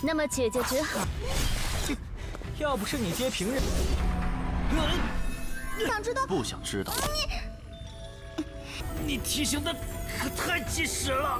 那么姐姐只好……要不是你接平人，想知道？不想知道。你提醒的可太及时了。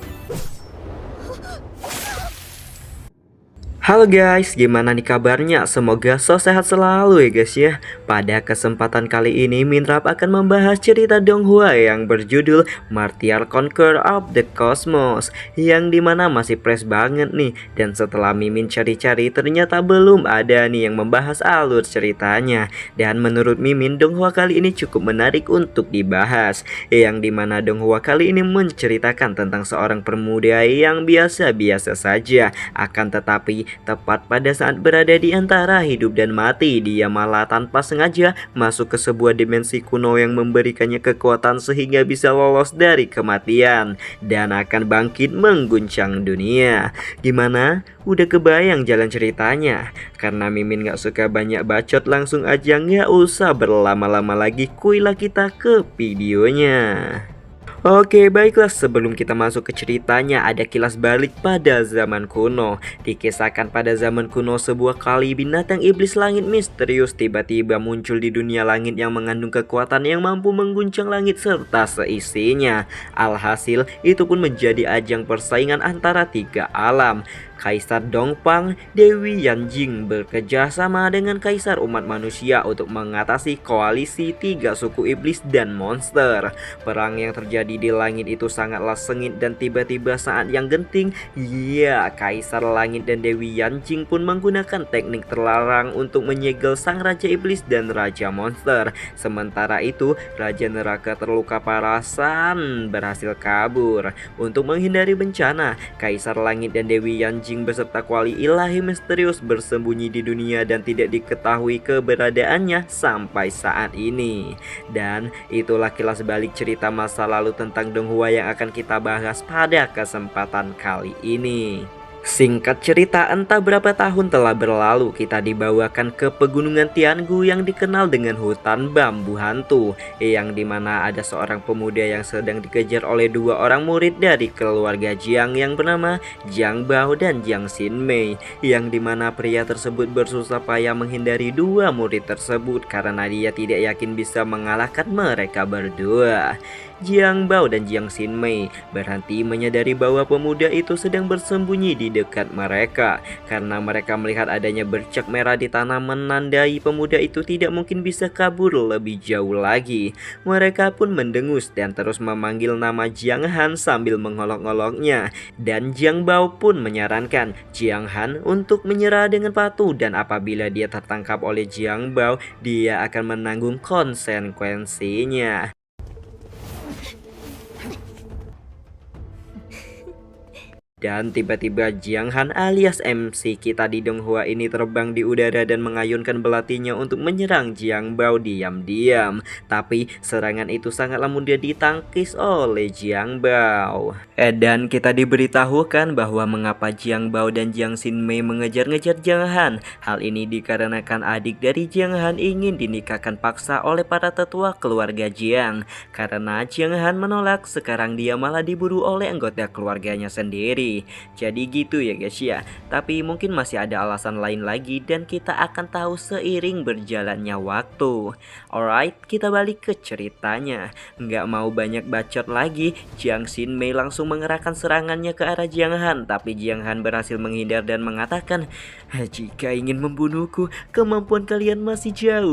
Halo guys, gimana nih kabarnya? Semoga so sehat selalu ya guys ya. Pada kesempatan kali ini Minrap akan membahas cerita Donghua yang berjudul Martial Conqueror of the Cosmos, yang dimana masih fresh banget nih. Dan setelah Mimin cari-cari ternyata belum ada nih yang membahas alur ceritanya. Dan menurut Mimin, Donghua kali ini cukup menarik untuk dibahas, yang dimana Donghua kali ini menceritakan tentang seorang pemuda yang biasa-biasa saja, akan tetapi tepat pada saat berada di antara hidup dan mati, dia malah tanpa sengaja masuk ke sebuah dimensi kuno yang memberikannya kekuatan sehingga bisa lolos dari kematian dan akan bangkit mengguncang dunia. Gimana? Udah kebayang jalan ceritanya? Karena Mimin gak suka banyak bacot, langsung aja nggak usah berlama-lama lagi, kuilah kita ke videonya. Oke, baiklah, sebelum kita masuk ke ceritanya, ada kilas balik pada zaman kuno. Dikisahkan pada zaman kuno, sebuah kali binatang iblis langit misterius tiba-tiba muncul di dunia langit yang mengandung kekuatan yang mampu mengguncang langit serta seisinya. Alhasil, itu pun menjadi ajang persaingan antara tiga alam. Kaisar Dongfang, Dewi Yanjing bekerja sama dengan Kaisar umat manusia untuk mengatasi koalisi tiga suku iblis dan monster. Perang yang terjadi di langit itu sangatlah sengit dan tiba-tiba saat yang genting, ya, Kaisar Langit dan Dewi Yanjing pun menggunakan teknik terlarang untuk menyegel sang Raja Iblis dan Raja Monster. Sementara itu, Raja Neraka terluka parah dan berhasil kabur. Untuk menghindari bencana, Kaisar Langit dan Dewi Yanjing beserta kuali ilahi misterius bersembunyi di dunia dan tidak diketahui keberadaannya sampai saat ini. Dan itulah kilas balik cerita masa lalu tentang Donghua yang akan kita bahas pada kesempatan kali ini. Singkat cerita, entah berapa tahun telah berlalu, kita dibawakan ke pegunungan Tiangu yang dikenal dengan hutan bambu hantu, yang dimana ada seorang pemuda yang sedang dikejar oleh dua orang murid dari keluarga Jiang yang bernama Jiang Bao dan Jiang Xinmei, yang dimana pria tersebut bersusah payah menghindari dua murid tersebut karena dia tidak yakin bisa mengalahkan mereka berdua. Jiang Bao dan Jiang Xinmei berhenti menyadari bahwa pemuda itu sedang bersembunyi di dekat mereka. Karena mereka melihat adanya bercak merah di tanah menandai pemuda itu tidak mungkin bisa kabur lebih jauh lagi. Mereka pun mendengus dan terus memanggil nama Jiang Han sambil mengolok-oloknya. Dan Jiang Bao pun menyarankan Jiang Han untuk menyerah dengan patuh, dan apabila dia tertangkap oleh Jiang Bao, dia akan menanggung konsekuensinya. Dan tiba-tiba Jiang Han alias MC kita di Donghua ini terbang di udara dan mengayunkan belatinya untuk menyerang Jiang Bao diam-diam. Tapi serangan itu sangatlah mudah ditangkis oleh Jiang Bao. Dan kita diberitahukan bahwa mengapa Jiang Bao dan Jiang Xinmei mengejar-ngejar Jiang Han. Hal ini dikarenakan adik dari Jiang Han ingin dinikahkan paksa oleh para tetua keluarga Jiang. Karena Jiang Han menolak, sekarang dia malah diburu oleh anggota keluarganya sendiri. Jadi gitu ya guys ya. Tapi mungkin masih ada alasan lain lagi dan kita akan tahu seiring berjalannya waktu. Alright, kita balik ke ceritanya. Nggak mau banyak bacot lagi, Jiang Xinmei langsung mengerahkan serangannya ke arah Jiang Han. Tapi Jiang Han berhasil menghindar dan mengatakan, jika ingin membunuhku, kemampuan kalian masih jauh.